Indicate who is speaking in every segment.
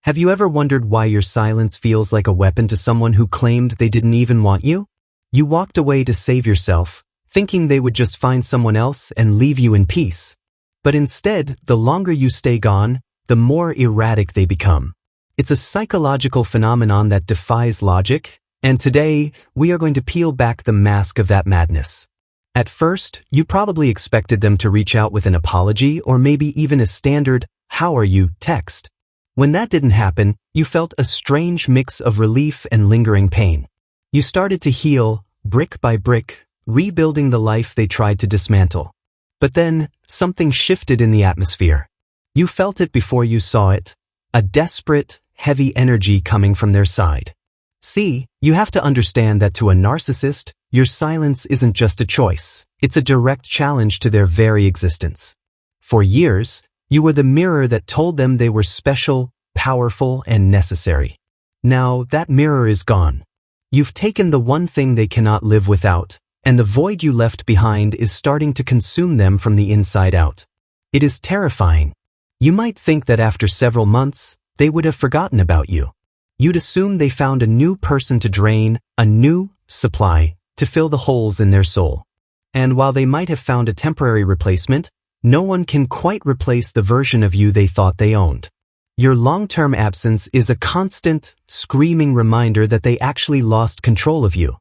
Speaker 1: Have you ever wondered why your silence feels like a weapon to someone who claimed they didn't even want you? You walked away to save yourself, thinking they would just find someone else and leave you in peace. But instead, the longer you stay gone, the more erratic they become. It's a psychological phenomenon that defies logic, and today, we are going to peel back the mask of that madness. At first, you probably expected them to reach out with an apology or maybe even a standard, "How are you?" text. When that didn't happen, you felt a strange mix of relief and lingering pain. You started to heal, brick by brick, rebuilding the life they tried to dismantle. But then, something shifted in the atmosphere. You felt it before you saw it, a desperate, heavy energy coming from their side. See, you have to understand that to a narcissist, your silence isn't just a choice, it's a direct challenge to their very existence. For years, you were the mirror that told them they were special, powerful, and necessary. Now, that mirror is gone. You've taken the one thing they cannot live without, and the void you left behind is starting to consume them from the inside out. It is terrifying. You might think that after several months, they would have forgotten about you. You'd assume they found a new person to drain, a new supply, to fill the holes in their soul. And while they might have found a temporary replacement, no one can quite replace the version of you they thought they owned. Your long-term absence is a constant, screaming reminder that they actually lost control of you.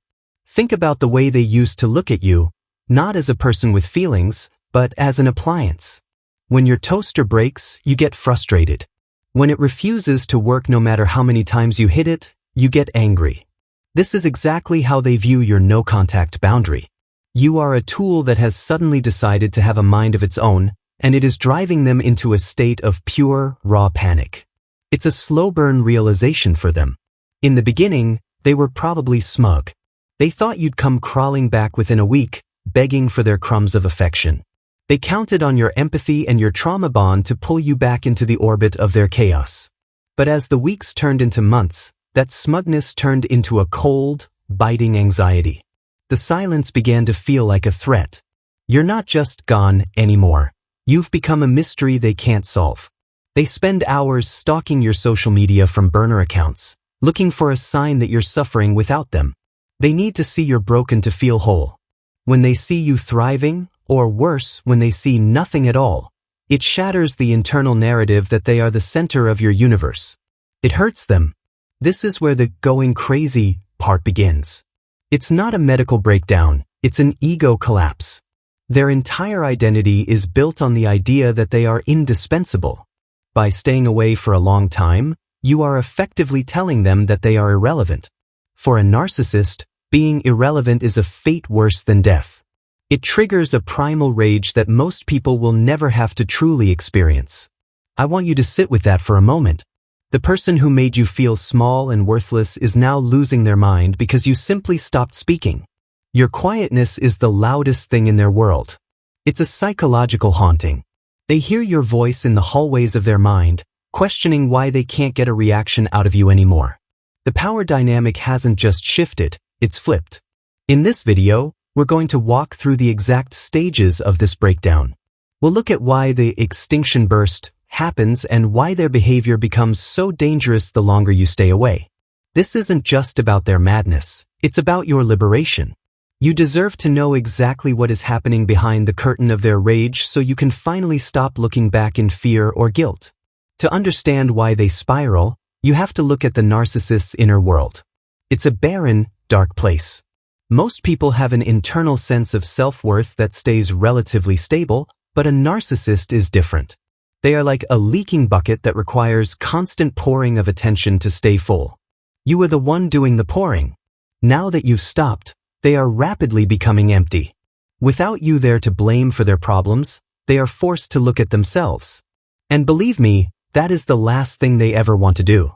Speaker 1: Think about the way they used to look at you, not as a person with feelings, but as an appliance. When your toaster breaks, you get frustrated. When it refuses to work no matter how many times you hit it, you get angry. This is exactly how they view your no-contact boundary. You are a tool that has suddenly decided to have a mind of its own, and it is driving them into a state of pure, raw panic. It's a slow-burn realization for them. In the beginning, they were probably smug. They thought you'd come crawling back within a week, begging for their crumbs of affection. They counted on your empathy and your trauma bond to pull you back into the orbit of their chaos. But as the weeks turned into months, that smugness turned into a cold, biting anxiety. The silence began to feel like a threat. You're not just gone anymore. You've become a mystery they can't solve. They spend hours stalking your social media from burner accounts, looking for a sign that you're suffering without them. They need to see you're broken to feel whole. When they see you thriving, or worse, when they see nothing at all, it shatters the internal narrative that they are the center of your universe. It hurts them. This is where the going crazy part begins. It's not a medical breakdown, it's an ego collapse. Their entire identity is built on the idea that they are indispensable. By staying away for a long time, you are effectively telling them that they are irrelevant. For a narcissist, being irrelevant is a fate worse than death. It triggers a primal rage that most people will never have to truly experience. I want you to sit with that for a moment. The person who made you feel small and worthless is now losing their mind because you simply stopped speaking. Your quietness is the loudest thing in their world. It's a psychological haunting. They hear your voice in the hallways of their mind, questioning why they can't get a reaction out of you anymore. The power dynamic hasn't just shifted, it's flipped. In this video, we're going to walk through the exact stages of this breakdown. We'll look at why the extinction burst happens and why their behavior becomes so dangerous the longer you stay away. This isn't just about their madness, it's about your liberation. You deserve to know exactly what is happening behind the curtain of their rage so you can finally stop looking back in fear or guilt. To understand why they spiral, you have to look at the narcissist's inner world. It's a barren, dark place. Most people have an internal sense of self-worth that stays relatively stable, but a narcissist is different. They are like a leaking bucket that requires constant pouring of attention to stay full. You were the one doing the pouring. Now that you've stopped, they are rapidly becoming empty. Without you there to blame for their problems, they are forced to look at themselves. And believe me, that is the last thing they ever want to do.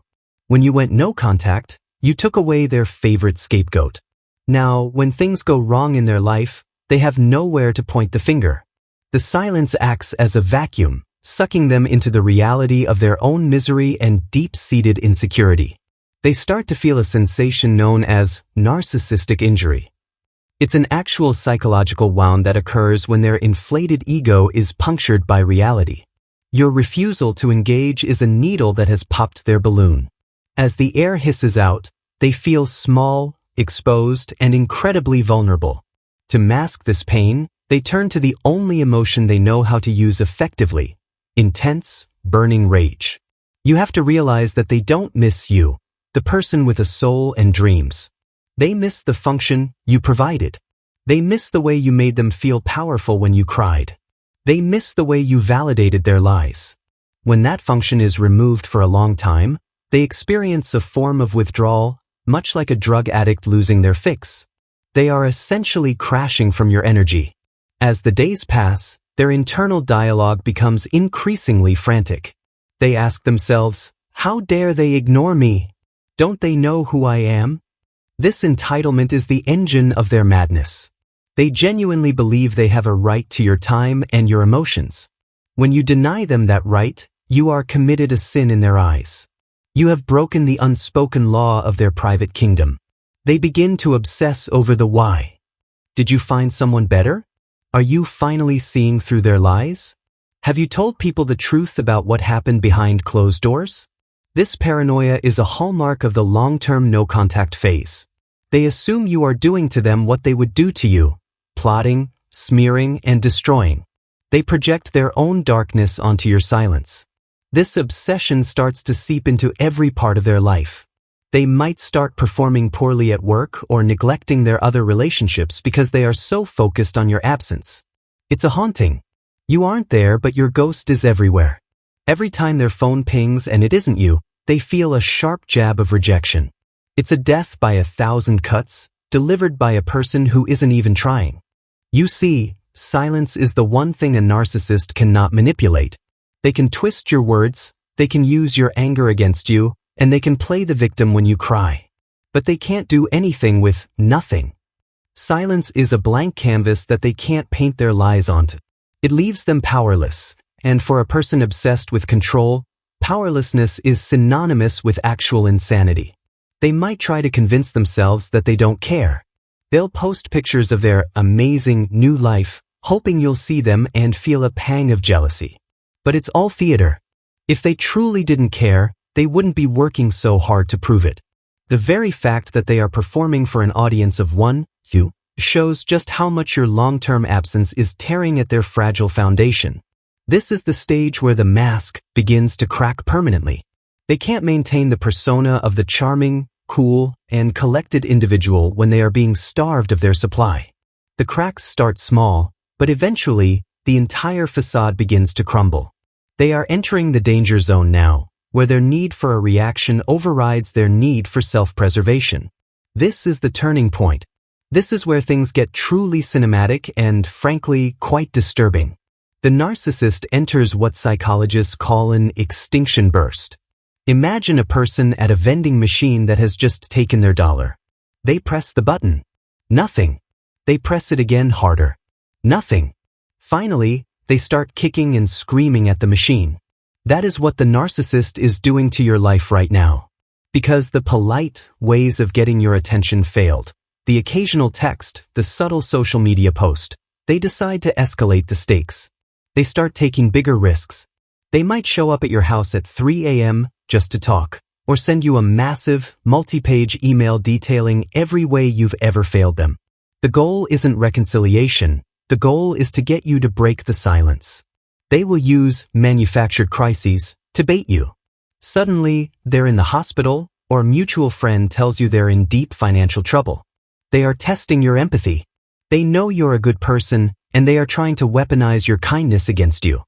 Speaker 1: When you went no contact, you took away their favorite scapegoat. Now, when things go wrong in their life, they have nowhere to point the finger. The silence acts as a vacuum, sucking them into the reality of their own misery and deep-seated insecurity. They start to feel a sensation known as narcissistic injury. It's an actual psychological wound that occurs when their inflated ego is punctured by reality. Your refusal to engage is a needle that has popped their balloon. As the air hisses out, they feel small, exposed, and incredibly vulnerable. To mask this pain, they turn to the only emotion they know how to use effectively: intense, burning rage. You have to realize that they don't miss you, the person with a soul and dreams. They miss the function you provided. They miss the way you made them feel powerful when you cried. They miss the way you validated their lies. When that function is removed for a long time, they experience a form of withdrawal, much like a drug addict losing their fix. They are essentially crashing from your energy. As the days pass, their internal dialogue becomes increasingly frantic. They ask themselves, how dare they ignore me? Don't they know who I am? This entitlement is the engine of their madness. They genuinely believe they have a right to your time and your emotions. When you deny them that right, you are committed a sin in their eyes. You have broken the unspoken law of their private kingdom. They begin to obsess over the why. Did you find someone better? Are you finally seeing through their lies? Have you told people the truth about what happened behind closed doors? This paranoia is a hallmark of the long-term no-contact phase. They assume you are doing to them what they would do to you: plotting, smearing, and destroying. They project their own darkness onto your silence. This obsession starts to seep into every part of their life. They might start performing poorly at work or neglecting their other relationships because they are so focused on your absence. It's a haunting. You aren't there, but your ghost is everywhere. Every time their phone pings and it isn't you, they feel a sharp jab of rejection. It's a death by 1,000 cuts, delivered by a person who isn't even trying. You see, silence is the one thing a narcissist cannot manipulate. They can twist your words, they can use your anger against you, and they can play the victim when you cry. But they can't do anything with nothing. Silence is a blank canvas that they can't paint their lies onto. It leaves them powerless, and for a person obsessed with control, powerlessness is synonymous with actual insanity. They might try to convince themselves that they don't care. They'll post pictures of their amazing new life, hoping you'll see them and feel a pang of jealousy. But it's all theater. If they truly didn't care, they wouldn't be working so hard to prove it. The very fact that they are performing for an audience of one, you, shows just how much your long-term absence is tearing at their fragile foundation. This is the stage where the mask begins to crack permanently. They can't maintain the persona of the charming, cool, and collected individual when they are being starved of their supply. The cracks start small, but eventually, the entire facade begins to crumble. They are entering the danger zone now, where their need for a reaction overrides their need for self-preservation. This is the turning point. This is where things get truly cinematic and, frankly, quite disturbing. The narcissist enters what psychologists call an extinction burst. Imagine a person at a vending machine that has just taken their dollar. They press the button. Nothing. They press it again harder. Nothing. Finally, they start kicking and screaming at the machine. That is what the narcissist is doing to your life right now. Because the polite ways of getting your attention failed, the occasional text, the subtle social media post, they decide to escalate the stakes. They start taking bigger risks. They might show up at your house at 3 a.m. just to talk, or send you a massive, multi-page email detailing every way you've ever failed them. The goal isn't reconciliation. The goal is to get you to break the silence. They will use manufactured crises to bait you. Suddenly, they're in the hospital, or a mutual friend tells you they're in deep financial trouble. They are testing your empathy. They know you're a good person, and they are trying to weaponize your kindness against you.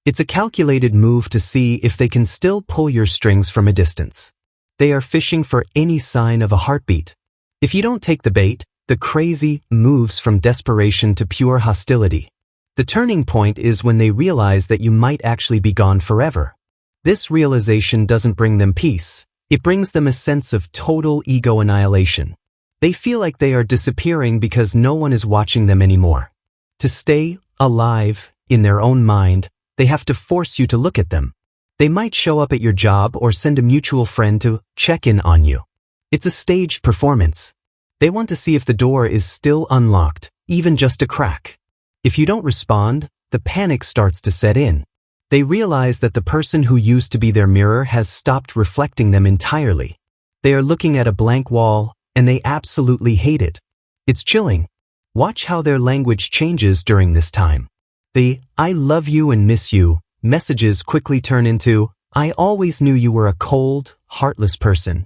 Speaker 1: It's a calculated move to see if they can still pull your strings from a distance. They are fishing for any sign of a heartbeat. If you don't take the bait, the crazy moves from desperation to pure hostility. The turning point is when they realize that you might actually be gone forever. This realization doesn't bring them peace. It brings them a sense of total ego annihilation. They feel like they are disappearing because no one is watching them anymore. To stay alive in their own mind, they have to force you to look at them. They might show up at your job or send a mutual friend to check in on you. It's a staged performance. They want to see if the door is still unlocked, even just a crack. If you don't respond, the panic starts to set in. They realize that the person who used to be their mirror has stopped reflecting them entirely. They are looking at a blank wall, and they absolutely hate it. It's chilling. Watch how their language changes during this time. The "I love you and miss you" messages quickly turn into "I always knew you were a cold, heartless person."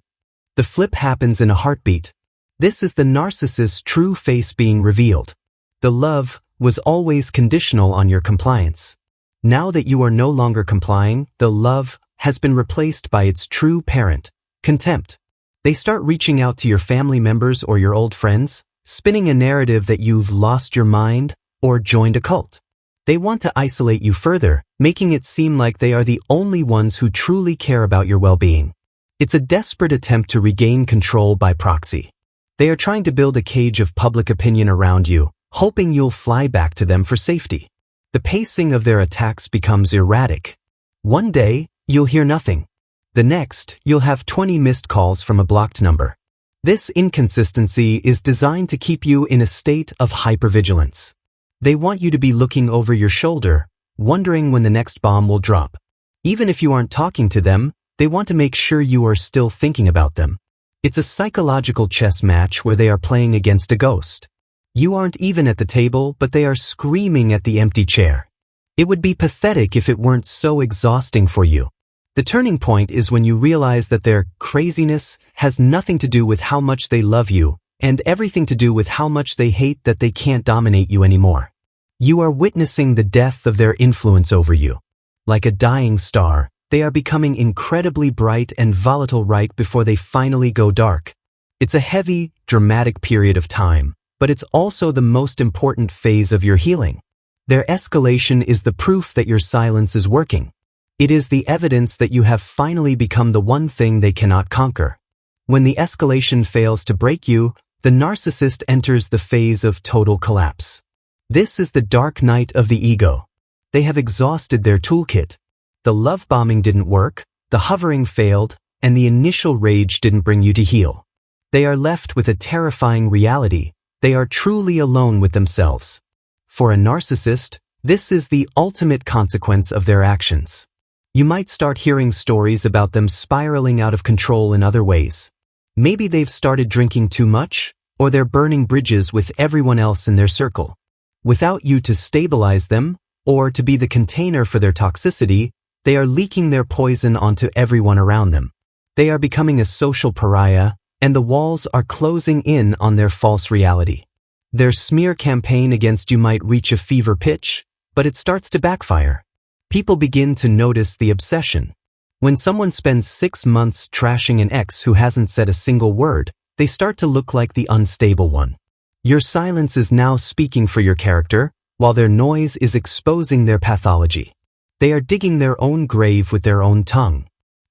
Speaker 1: The flip happens in a heartbeat. This is the narcissist's true face being revealed. The love was always conditional on your compliance. Now that you are no longer complying, the love has been replaced by its true parent, contempt. They start reaching out to your family members or your old friends, spinning a narrative that you've lost your mind or joined a cult. They want to isolate you further, making it seem like they are the only ones who truly care about your well-being. It's a desperate attempt to regain control by proxy. They are trying to build a cage of public opinion around you, hoping you'll fly back to them for safety. The pacing of their attacks becomes erratic. One day, you'll hear nothing. The next, you'll have 20 missed calls from a blocked number. This inconsistency is designed to keep you in a state of hypervigilance. They want you to be looking over your shoulder, wondering when the next bomb will drop. Even if you aren't talking to them, they want to make sure you are still thinking about them. It's a psychological chess match where they are playing against a ghost. You aren't even at the table, but they are screaming at the empty chair. It would be pathetic if it weren't so exhausting for you. The turning point is when you realize that their craziness has nothing to do with how much they love you, and everything to do with how much they hate that they can't dominate you anymore. You are witnessing the death of their influence over you. Like a dying star, they are becoming incredibly bright and volatile right before they finally go dark. It's a heavy, dramatic period of time, but it's also the most important phase of your healing. Their escalation is the proof that your silence is working. It is the evidence that you have finally become the one thing they cannot conquer. When the escalation fails to break you, the narcissist enters the phase of total collapse. This is the dark night of the ego. They have exhausted their toolkit. The love bombing didn't work, the hovering failed, and the initial rage didn't bring you to heal. They are left with a terrifying reality. They are truly alone with themselves. For a narcissist, this is the ultimate consequence of their actions. You might start hearing stories about them spiraling out of control in other ways. Maybe they've started drinking too much, or they're burning bridges with everyone else in their circle. Without you to stabilize them, or to be the container for their toxicity, they are leaking their poison onto everyone around them. They are becoming a social pariah, and the walls are closing in on their false reality. Their smear campaign against you might reach a fever pitch, but it starts to backfire. People begin to notice the obsession. When someone spends 6 months trashing an ex who hasn't said a single word, they start to look like the unstable one. Your silence is now speaking for your character, while their noise is exposing their pathology. They are digging their own grave with their own tongue.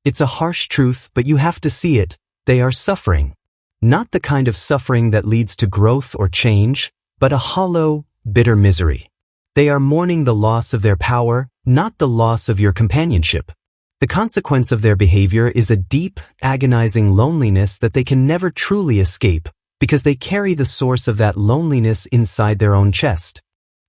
Speaker 1: It's a harsh truth, but you have to see it. They are suffering. Not the kind of suffering that leads to growth or change, but a hollow, bitter misery. They are mourning the loss of their power, not the loss of your companionship. The consequence of their behavior is a deep, agonizing loneliness that they can never truly escape, because they carry the source of that loneliness inside their own chest.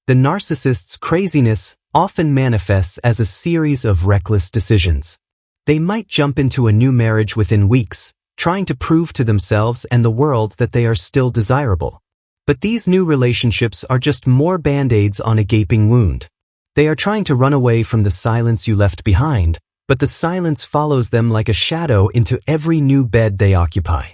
Speaker 1: The narcissist's craziness often manifests as a series of reckless decisions. They might jump into a new marriage within weeks, trying to prove to themselves and the world that they are still desirable. But these new relationships are just more band-aids on a gaping wound. They are trying to run away from the silence you left behind, but the silence follows them like a shadow into every new bed they occupy.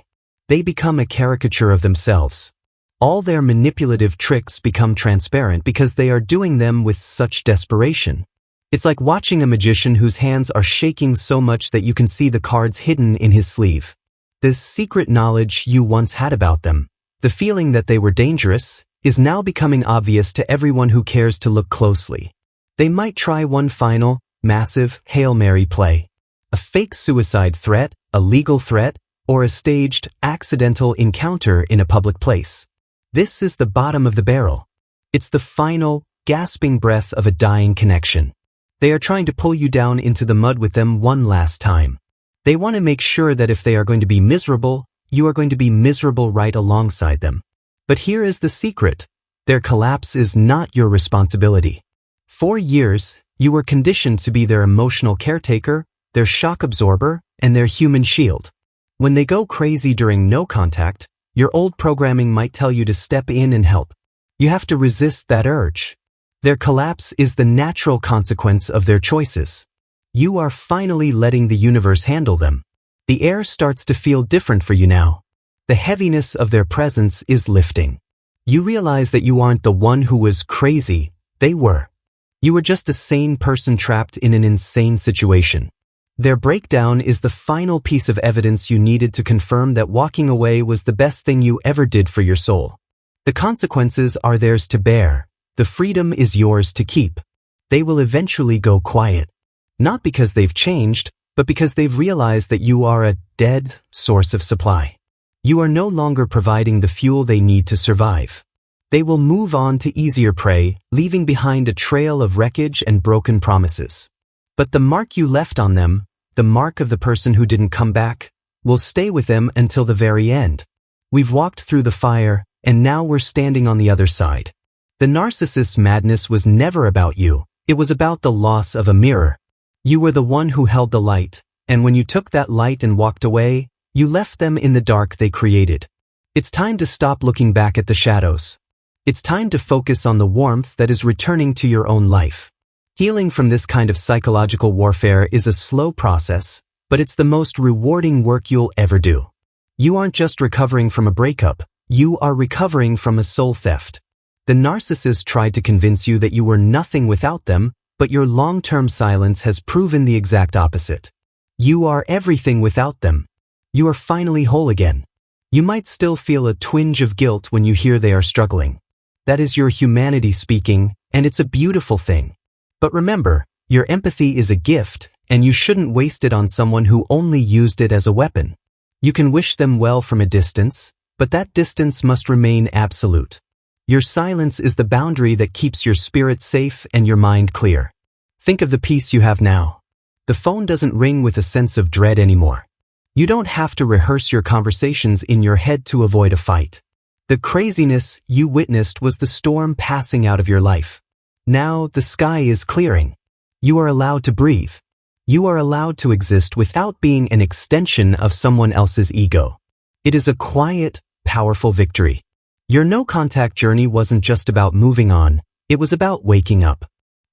Speaker 1: They become a caricature of themselves. All their manipulative tricks become transparent because they are doing them with such desperation. It's like watching a magician whose hands are shaking so much that you can see the cards hidden in his sleeve. This secret knowledge you once had about them, the feeling that they were dangerous, is now becoming obvious to everyone who cares to look closely. They might try one final, massive Hail Mary play. A fake suicide threat, a legal threat, or a staged, accidental encounter in a public place. This is the bottom of the barrel. It's the final, gasping breath of a dying connection. They are trying to pull you down into the mud with them one last time. They want to make sure that if they are going to be miserable, you are going to be miserable right alongside them. But here is the secret. Their collapse is not your responsibility. For years, You were conditioned to be their emotional caretaker, their shock absorber, and their human shield. When they go crazy during no contact, your old programming might tell you to step in and help. You have to resist that urge. Their collapse is the natural consequence of their choices. You are finally letting the universe handle them. The air starts to feel different for you now. The heaviness of their presence is lifting. You realize that you aren't the one who was crazy, they were. You were just a sane person trapped in an insane situation. Their breakdown is the final piece of evidence you needed to confirm that walking away was the best thing you ever did for your soul. The consequences are theirs to bear. The freedom is yours to keep. They will eventually go quiet. Not because they've changed, but because they've realized that you are a dead source of supply. You are no longer providing the fuel they need to survive. They will move on to easier prey, leaving behind a trail of wreckage and broken promises. But the mark you left on them, the mark of the person who didn't come back, will stay with them until the very end. We've walked through the fire, and now we're standing on the other side. The narcissist's madness was never about you. It was about the loss of a mirror. You were the one who held the light, and when you took that light and walked away, you left them in the dark they created. It's time to stop looking back at the shadows. It's time to focus on the warmth that is returning to your own life. Healing from this kind of psychological warfare is a slow process, but it's the most rewarding work you'll ever do. You aren't just recovering from a breakup, you are recovering from a soul theft. The narcissist tried to convince you that you were nothing without them, but your long-term silence has proven the exact opposite. You are everything without them. You are finally whole again. You might still feel a twinge of guilt when you hear they are struggling. That is your humanity speaking, and it's a beautiful thing. But remember, your empathy is a gift, and you shouldn't waste it on someone who only used it as a weapon. You can wish them well from a distance, but that distance must remain absolute. Your silence is the boundary that keeps your spirit safe and your mind clear. Think of the peace you have now. The phone doesn't ring with a sense of dread anymore. You don't have to rehearse your conversations in your head to avoid a fight. The craziness you witnessed was the storm passing out of your life. Now the sky is clearing. You are allowed to breathe. You are allowed to exist without being an extension of someone else's ego. It is a quiet, powerful victory. Your no-contact journey wasn't just about moving on, it was about waking up.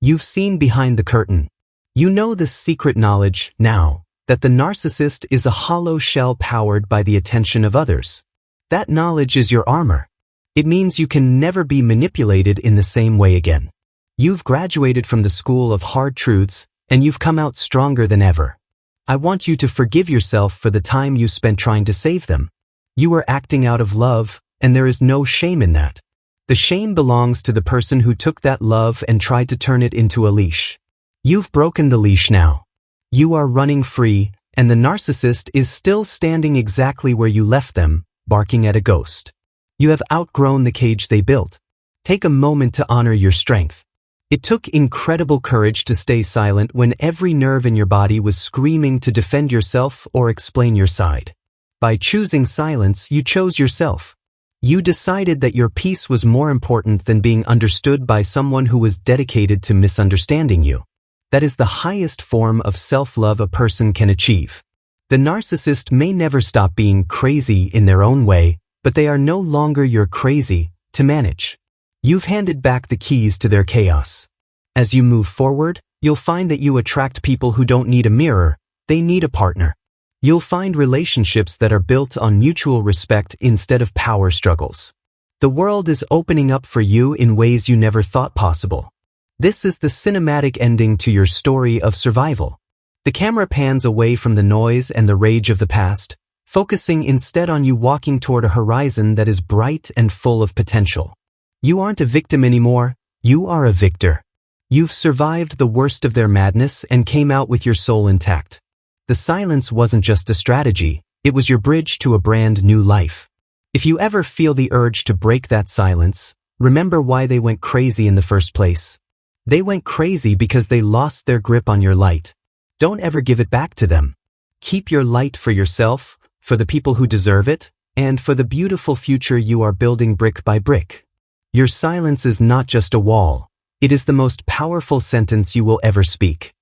Speaker 1: You've seen behind the curtain. You know the secret knowledge, now, that the narcissist is a hollow shell powered by the attention of others. That knowledge is your armor. It means you can never be manipulated in the same way again. You've graduated from the school of hard truths, and you've come out stronger than ever. I want you to forgive yourself for the time you spent trying to save them. You were acting out of love, and there is no shame in that. The shame belongs to the person who took that love and tried to turn it into a leash. You've broken the leash now. You are running free, and the narcissist is still standing exactly where you left them, barking at a ghost. You have outgrown the cage they built. Take a moment to honor your strength. It took incredible courage to stay silent when every nerve in your body was screaming to defend yourself or explain your side. By choosing silence, you chose yourself. You decided that your peace was more important than being understood by someone who was dedicated to misunderstanding you. That is the highest form of self-love a person can achieve. The narcissist may never stop being crazy in their own way, but they are no longer your crazy to manage. You've handed back the keys to their chaos. As you move forward, you'll find that you attract people who don't need a mirror, they need a partner. You'll find relationships that are built on mutual respect instead of power struggles. The world is opening up for you in ways you never thought possible. This is the cinematic ending to your story of survival. The camera pans away from the noise and the rage of the past, focusing instead on you walking toward a horizon that is bright and full of potential. You aren't a victim anymore, you are a victor. You've survived the worst of their madness and came out with your soul intact. The silence wasn't just a strategy, it was your bridge to a brand new life. If you ever feel the urge to break that silence, remember why they went crazy in the first place. They went crazy because they lost their grip on your light. Don't ever give it back to them. Keep your light for yourself, for the people who deserve it, and for the beautiful future you are building brick by brick. Your silence is not just a wall, It is the most powerful sentence you will ever speak.